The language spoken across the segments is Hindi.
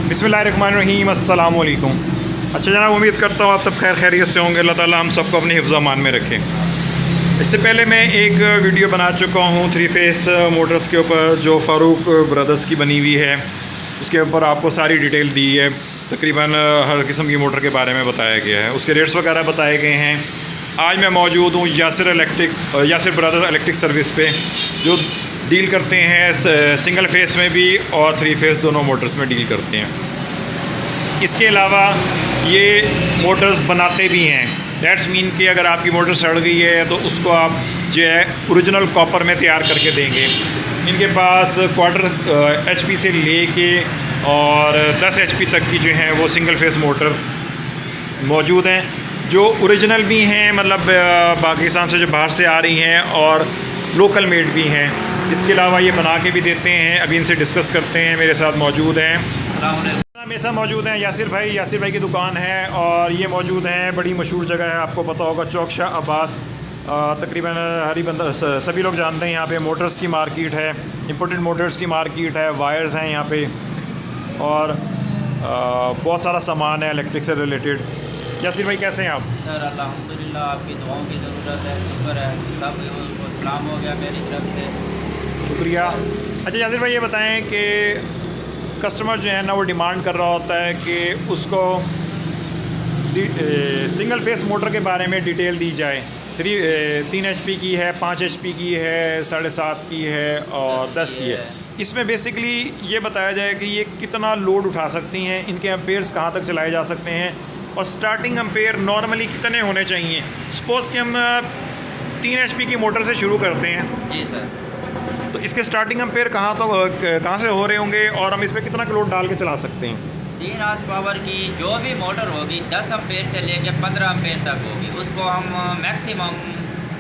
बिस्मिल्लाहिर्रहमानिर्रहीम, अस्सलाम वालेकुम। अच्छा जनाब, उम्मीद करता हूँ आप सब खैर खैरियत से होंगे। अल्लाह ताला हम सबको अपने हिफ्ज़ अमान में रखे। इससे पहले मैं एक वीडियो बना चुका हूँ 3 फेस मोटर्स के ऊपर, जो फ़ारूक ब्रदर्स की बनी हुई है। उसके ऊपर आपको सारी डिटेल दी है, तकरीबन हर किस्म की मोटर के बारे में बताया गया है, उसके रेट्स वगैरह बताए गए हैं। आज मैं मौजूद हूँ यासिर ब्रदर्स इलेक्ट्रिक सर्विस पे, जो डील करते हैं सिंगल फेस में भी और 3 फेस दोनों मोटर्स में डील करते हैं। इसके अलावा ये मोटर्स बनाते भी हैं। दैट्स मीन कि अगर आपकी मोटर सड़ गई है तो उसको आप जो है ओरिजिनल कॉपर में तैयार करके देंगे। इनके पास 1/4 HP से लेके और 10 HP तक की जो है वो सिंगल फेस मोटर मौजूद हैं, जो ओरिजिनल भी हैं, मतलब पाकिस्तान से जो बाहर से आ रही हैं, और लोकल मेड भी हैं। इसके अलावा ये बना के भी देते हैं। अभी इनसे डिस्कस करते हैं। मेरे साथ मौजूद हैं हमेशा मौजूद हैं यासिर भाई की दुकान है, और ये मौजूद हैं, बड़ी मशहूर जगह है, आपको पता होगा, चौक शाह अब्बास। तकरीबन हरी बंदा सभी लोग जानते हैं। यहाँ पे मोटर्स की मार्केट है, इंपोर्टेड मोटर्स की मार्केट है, वायर्स हैं यहाँ पे, और बहुत सारा सामान है इलेक्ट्रिक से रिलेटेड। यासिर भाई कैसे हैं आप? सर अल्हम्दुलिल्लाह, आपकी दुआओं की ज़रूरत है, शुक्र है, सब को सलाम हो गया मेरी तरफ से, शुक्रिया। अच्छा यासिर भाई, ये बताएं कि कस्टमर जो है ना, वो डिमांड कर रहा होता है कि उसको सिंगल फेस मोटर के बारे में डिटेल दी जाए। 3 HP की है, 5 HP की है, 7.5 की है और 10 की है। इसमें बेसिकली ये बताया जाए कि ये कितना लोड उठा सकती हैं, इनके एम्पेयर्स कहाँ तक चलाए जा सकते हैं, और स्टार्टिंग एम्पेयर नॉर्मली कितने होने चाहिए। सपोज़ कि हम 3 HP की मोटर से शुरू करते हैं। जी सर। तो इसके स्टार्टिंग एम्पेयर कहाँ से हो रहे होंगे, और हम इस पर कितना लोड डाल के चला सकते हैं? 3 हॉर्स पावर की जो भी मोटर होगी 10 एम्पेयर से लेकर 15 एम्पेयर तक होगी, उसको हम मैक्सिमम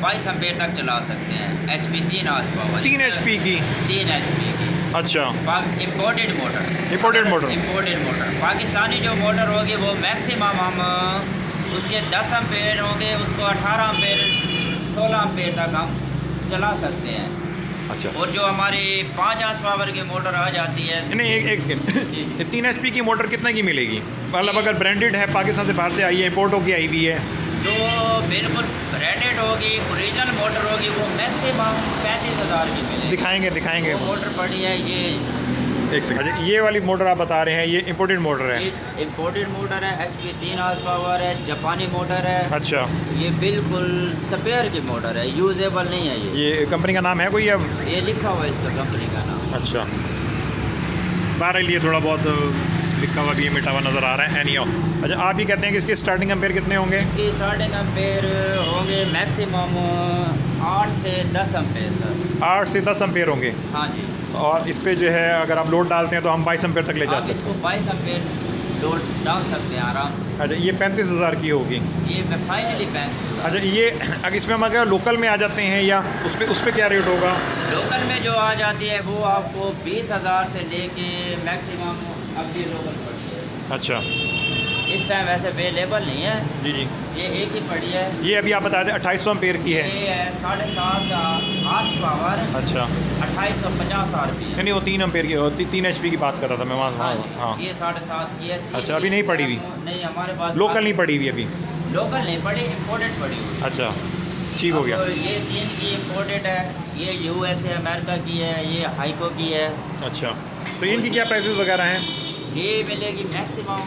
22 एम्पेयर तक चला सकते हैं। HP 3 हॉर्स पावर 3 HP की 3 HP की। अच्छा, imported motor imported motor Pakistani जो मोटर होगी वो मैक्सिमम हम उसके 10 एम्पेयर होंगे, उसको 18 एम्पेयर 16 एम्पेयर तक हम चला सकते हैं। अच्छा, और जो हमारी 5 हॉर्स पावर की मोटर आ जाती है, नहीं एक सेकेंड, 3 HP की मोटर कितने की मिलेगी? मतलब अगर ब्रांडेड है, पाकिस्तान से बाहर से आई है, इम्पोर्ट होकर आई हुई है, जो बिल्कुल ब्रांडेड होगी, ओरिजिनल मोटर होगी, वो मैक्सिमम 35,000 की मिलेगी। दिखाएंगे वो मोटर पड़ी है ये। एक सेकंड। अच्छा, ये वाली मोटर आप बता रहे हैं, ये इम्पोर्टेड मोटर है? इम्पोर्टेड मोटर है, HP 3 हॉर्स पावर है, जापानी मोटर है। अच्छा, ये बिल्कुल स्पेयर की मोटर है, यूजेबल नहीं है। ये कंपनी का नाम है कोई? अब ये लिखा हुआ है इसका कंपनी का नाम। अच्छा, बहरहाल ये थोड़ा बहुत लिखा हुआ भी है, मिटा हुआ नज़र आ रहा है। एनी हाउ, अच्छा, आप ही कहते हैं कि इसके स्टार्टिंग एम्पेयर कितने होंगे? इसकी स्टार्टिंग एम्पेयर होंगे मैक्सिमम 8 से 10 एम्पेयर तक। 8 से 10 एम्पेयर होंगे? हाँ जी। और इस पे जो है अगर आप लोड डालते हैं तो हम 22 एम्पेयर तक ले जा सकते हैं? इसको 22 एम्पेयर लोड डाल सकते हैं आराम से। अच्छा, ये 35,000 की होगी? ये फाइनली 35,000। अच्छा, ये अगर इसमें हम अगर लोकल में आ जाते हैं, या उस पर क्या रेट होगा? लोकल में जो आ जाती है वो आपको 20,000 से लेके मैक्सिमम अब भी लोकल पड़ती है। अच्छा, इस टाइम वैसे अवेलेबल नहीं है। जी, ये एक ही पड़ी है। ये अभी आप बता दें 2800 एम्पेयर की है। ये 7.5 हॉर्स पावर। अच्छा, 2850 RPM। नहीं, वो 3 एम्पेयर की, 3 HP की बात कर रहा था मैं वहाँ। हाँ, ये 7.5 की है। अच्छा, अभी नहीं पड़ी हुई? नहीं, हमारे पास लोकल नहीं पड़ी हुई अभी? लोकल नहीं पड़ी, इम्पोर्टेड पड़ी हुई। अच्छा, ठीक हो गया। ये 3 की इम्पोर्टेड है, ये USA अमेरिका की है, ये हाइको की है। अच्छा, तो इनकी क्या प्राइसेस वगैरह हैं? ये मिलेगी मैक्सिमम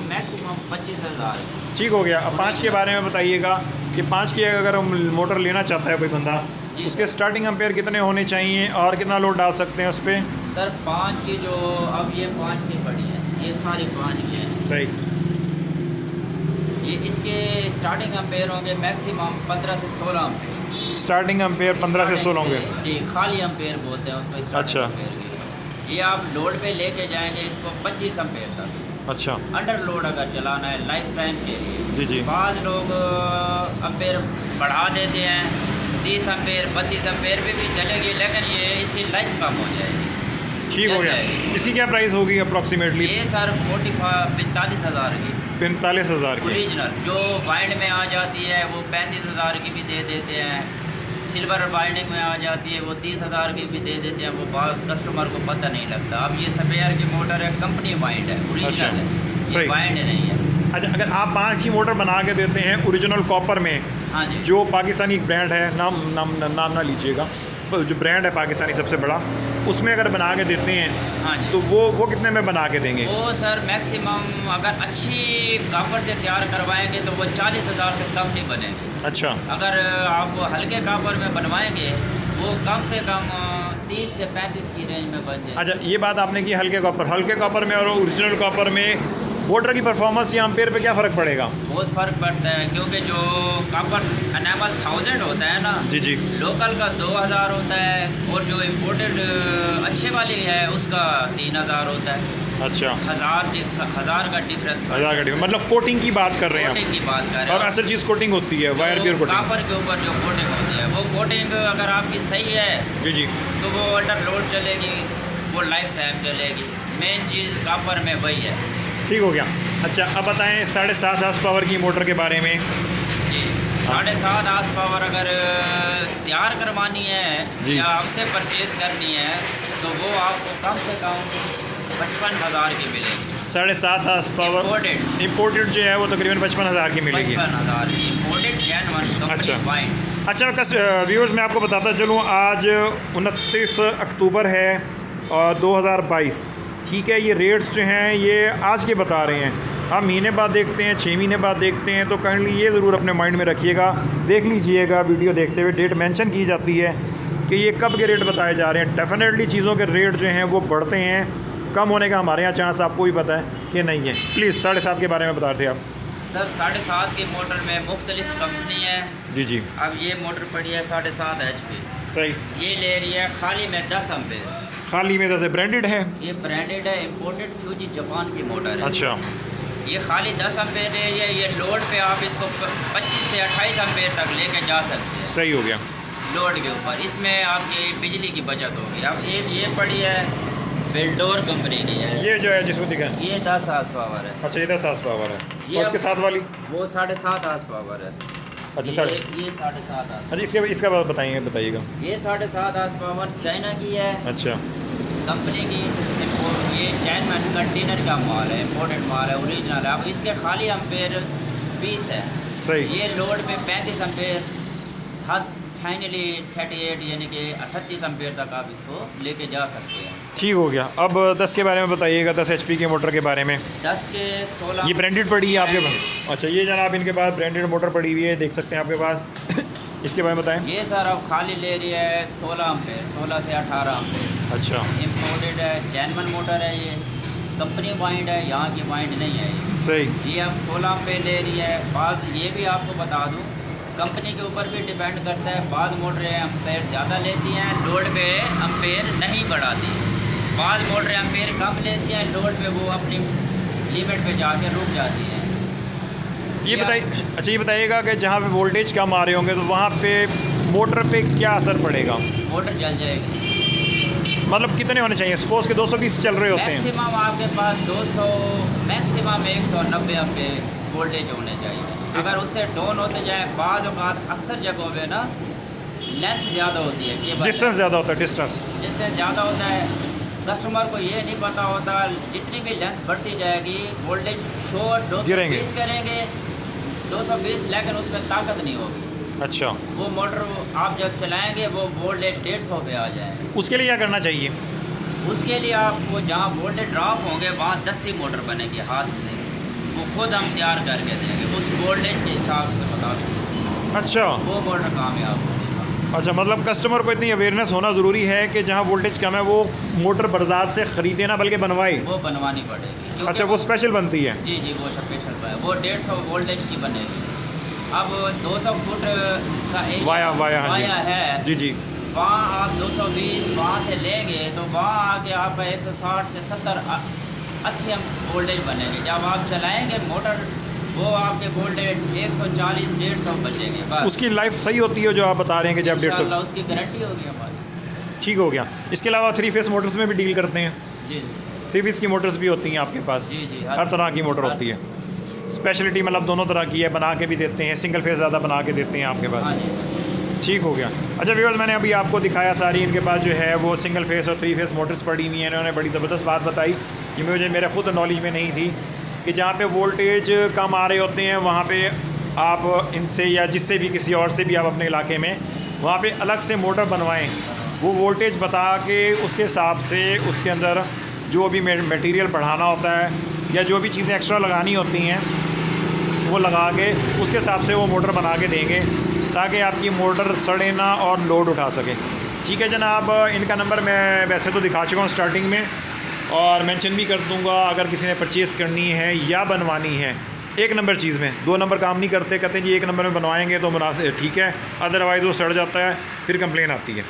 25,000। ठीक हो गया। अब 5 के बारे में बताइएगा कि 5 की अगर मोटर लेना चाहता है कोई बंदा, उसके स्टार्टिंग एम्पेयर कितने होने चाहिए और कितना लोड डाल सकते हैं उस पर? सर 5 की जो अब ये 5 की पड़ी है, ये सारी 5 की हैं। सही। ये इसके स्टार्टिंग एम्पेयर होंगे मैक्सिमम 15 से 16 एम्पेयर। स्टार्टिंग एम्पेयर 15 से 16 होंगे? जी, खाली एम्पेयर बोलते हैं उसको। अच्छा, ये आप लोड पे लेके जाएंगे इसको 25 एम्पेयर तक। अच्छा, अंडर लोड अगर चलाना है लाइफ टाइम के लिए। जी। बाज़ लोग एम्पेयर बढ़ा देते हैं, 30 एम्पेयर 32 एम्पेयर पे भी चलेगी, लेकिन ये इसकी लाइफ कम हो जाएगी। ठीक हो गया। इसकी क्या प्राइस होगी अप्रॉक्सीमेटली? ये सर 45,000 की 45,000 की ओरिजिनल। जो वाइंड में आ जाती है वो 35,000 की भी दे देते हैं। सिल्वर बाइंडिंग में आ जाती है, वो 30,000 की भी दे देते हैं, वो बहुत कस्टमर को पता नहीं लगता। अब ये स्पेयर की मोटर है, कंपनी बाइंड है, ओरिजिनल है, ये सही। बाइंड नहीं है। अच्छा, अगर आप 5 ही मोटर बना के देते हैं ओरिजिनल कॉपर में, हाँ जी। जो पाकिस्तानी ब्रांड है, नाम ना लीजिएगा, जो ब्रांड है पाकिस्तानी सबसे बड़ा, उसमें अगर बना के देते हैं हाँ जी। तो वो कितने में बना के देंगे? वो सर मैक्सिमम अगर अच्छी कापर से तैयार करवाएंगे तो वो 40,000 से कम नहीं बनेगी। अच्छा, अगर आप हल्के कापर में बनवाएंगे वो कम से कम 30 से 35 की रेंज में बन जाए। अच्छा, ये बात आपने की हल्के कॉपर में और ओरिजिनल कॉपर में मोटर की परफॉर्मेंस या एम्पेयर पे क्या फ़र्क पड़ेगा? बहुत फ़र्क पड़ता है, क्योंकि जो कापर एनेमल 1000 होता है ना, जी जी, लोकल का 2000 होता है, और जो इम्पोर्टेड अच्छे वाली है उसका 3000 होता है। अच्छा, 1000 का डिफरेंस। 1000 का डिफरेंस, मतलब कोटिंग की बात कर रहे हैं कोटिंग की बात कर आप। रहे और हैं। असल चीज़ कोटिंग होती है, वायर प्योर कोटिंग। कापर के ऊपर जो कोटिंग होती है, वो कोटिंग अगर आपकी सही है जी जी, तो वो अंडर लोड चलेगी, वो लाइफ टाइम चलेगी। मेन चीज़ कापर में वही है। ठीक हो गया। अच्छा, अब बताएं 7.5 हार्स पावर की मोटर के बारे में। जी, 7.5 हार्स पावर अगर तैयार करवानी है जी। या आपसे परचेज करनी है तो वो आपको कम से कम 55,000 की मिलेगी। 7.5 हार्स पावर इम्पोर्टेड जो है वो तकरीबन 55,000 की मिलेगी। 55,000 की इम्पोर्टेड जेन्युइन अच्छा। Company bind. अच्छा, व्यूअर्स मैं आपको बताता चलूँ, आज 29 अक्टूबर है और 2022, ठीक है। ये रेट्स जो हैं ये आज के बता रहे हैं, हम महीने बाद देखते हैं, 6 महीने बाद देखते हैं, तो काइंडली ये ज़रूर अपने माइंड में रखिएगा, देख लीजिएगा वीडियो देखते हुए, डेट मेंशन की जाती है कि ये कब के रेट बताए जा रहे हैं। डेफिनेटली चीज़ों के रेट जो हैं वो बढ़ते हैं, कम होने का हमारे यहाँ चांस आपको भी पता है कि नहीं है। प्लीज़ 7.5 के बारे में बता रहे थे आप। सर 7.5 की मोटर में मुख्तलिफ कंपनी है। जी जी, अब ये मोटर पड़ी है 7.5 HP, सही। ये ले रही है खाली में 10 एम्पेयर। खाली में जैसे ब्रांडेड है? ये ब्रांडेड है, इम्पोर्टेड फ्यूजी जापान की मोटर है। अच्छा, ये खाली 10 एम्पेयर है। ये लोड पे आप इसको 25 से 28 एम्पेयर तक लेके जा सकते हैं, सही हो गया। लोड के ऊपर। इसमें आपकी बिजली की बचत होगी। अब ये पड़ी है बेल्डोर कंपनी की है, ये जो है जिसको दिखा, ये 10 हार्स पावर है। अच्छा, ये 10 हार्स पावर है। ये और उसके अब- साथ वाली? वो 7.5 हार्स पावर है। अच्छा, ये 7.5 हार्स। अच्छा, इसका बात बताइएगा। ये 7.5 हार्स पावर चाइना की है, अच्छा, कंपनी की। ये चैनमैन कंटेनर का माल है, इम्पोर्टेड माल है, ओरिजिनल है। अब इसके खाली एम्पेयर 20 है। सही। ये लोड पे 35 एम्पेयर, हद फाइनली 38 यानी कि 38 एम्पेयर तक आप इसको लेके जा सकते हैं। ठीक हो गया। अब 10 के बारे में बताइएगा, 10 HP की मोटर के बारे में। 10 के 16। ये ब्रांडेड पड़ी है आपके पास? अच्छा, ये जनाब इनके पास ब्रांडेड मोटर पड़ी हुई है, देख सकते हैं आपके पास। इसके बारे में बताएं। ये सर अब खाली ले रही है 16 एम्पेयर, 16 से 18 एम्पेयर। अच्छा, इम्पोर्टेड है, जेन्युइन मोटर है, ये कंपनी बाइंड है, यहाँ की बाइंड नहीं है ये। सही। ये अब 16 एम्पेयर ले रही है। बाद ये भी आपको बता दूँ, कंपनी के ऊपर भी डिपेंड करता है। बाद मोटरें एम्पेयर ज़्यादा लेती हैं, लोड पे एम्पेयर नहीं बढ़ाती। बाद मोटरें एम्पेयर कम लेती हैं, लोड पे वो अपनी लिमिट पे जाके रुक जाती हैं। ये बताइए, अच्छा ये बताइएगा कि जहाँ पे वोल्टेज कम आ रहे होंगे तो वहाँ पे मोटर पे क्या असर पड़ेगा? मोटर जल जाएगी। मतलब कितने होने चाहिए? सपोज के 220 चल रहे होते हैं, मैक्सिमम आपके पास 200, मैक्सिमम 190 एम्पेयर वोल्टेज होने चाहिए। अगर उससे डाउन होते जाए, बाद औक़ात अक्सर जगहों पे ना लेंथ ज़्यादा होती है, केबल डिस्टेंस ज़्यादा होता है, डिस्टेंस ज़्यादा होता है। कस्टमर को ये नहीं पता होता, जितनी भी लेंथ बढ़ती जाएगी वोल्टेज शोर 220 करेंगे, 220, लेकिन उसमें ताकत नहीं होगी। अच्छा, वो मोटर आप जब चलाएंगे वो वोल्टेज 150 पे आ जाएंगे। उसके लिए क्या करना चाहिए? उसके लिए आपको जहाँ वोल्टेज ड्रॉप होंगे वहाँ दस्ती मोटर बनेगी हाथ से, वो खुद हम तैयार करके देंगे, उस वोल्टेज के हिसाब से बता दें। अच्छा, वो मोटर कामयाब होगी। अच्छा, मतलब कस्टमर को इतनी अवेयरनेस होना ज़रूरी है कि जहाँ वोल्टेज कम है वो मोटर बाजार से ख़रीदे ना बल्कि बनवाए। वो बनवानी पड़ेगी। अच्छा, वो स्पेशल बनती है? जी जी, वो स्पेशल है, वो 150 वोल्टेज की बनेगी। अब 200 फुट का एक वाया वाया है जी जी, वहाँ आप 220 वहाँ से लेंगे तो वहाँ आके आपका 160 से 70 80 वोल्टेज बनेंगे। जब आप चलाएंगे मोटर वो आपके वोल्टेज 140 150 बचेंगे बस। उसकी लाइफ सही होती है जो आप बता रहे हैं कि जब 150? इंशाल्लाह उसकी गारंटी होगी हमारी। ठीक हो गया। इसके अलावा 3 फेस मोटर्स में भी डील करते हैं? जी 3 फेस की मोटर्स भी होती हैं आपके पास? जी जी, हर तरह की मोटर होती है। स्पेशलिटी मतलब दोनों तरह की है, बना के भी देते हैं, सिंगल फेस ज़्यादा बना के देते हैं आपके हाँ पास? जी। ठीक हो गया। अच्छा व्यूअर्स, मैंने अभी आपको दिखाया सारी इनके पास जो है वो सिंगल फेस और 3 फेस मोटर्स पड़ी हुई हैं। इन्होंने बड़ी ज़बरदस्त बात बताई कि मुझे मेरे खुद नॉलेज में नहीं थी कि जहाँ पे वोल्टेज कम आ रहे होते हैं वहाँ पे आप इनसे या जिससे भी किसी और से भी आप अपने इलाके में वहाँ पे अलग से मोटर बनवाएं, वो वोल्टेज बता के उसके हिसाब से उसके अंदर जो भी मटेरियल बढ़ाना होता है या जो भी चीज़ें एक्स्ट्रा लगानी होती हैं वो लगा के उसके हिसाब से वो मोटर बना के देंगे ताकि आपकी मोटर सड़े ना और लोड उठा सके। ठीक है जनाब, इनका नंबर मैं वैसे तो दिखा चुका हूँ स्टार्टिंग में और मेंशन भी कर दूँगा अगर किसी ने परचेज़ करनी है या बनवानी है। 1 नंबर चीज़ में 2 नंबर काम नहीं करते, कहते हैं जी 1 नंबर में बनवाएंगे तो मुनासिब ठीक है, अदरवाइज़ वो सड़ जाता है फिर कंप्लेन आती है।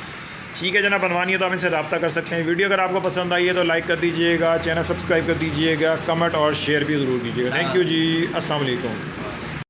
ठीक है जनाब, बनवानी है तो आप इनसे रब्ता कर सकते हैं। वीडियो अगर आपको पसंद आई है तो लाइक कर दीजिएगा, चैनल सब्सक्राइब कर दीजिएगा, कमेंट और शेयर भी ज़रूर कीजिएगा। थैंक यू जी, अस्सलाम वालेकुम।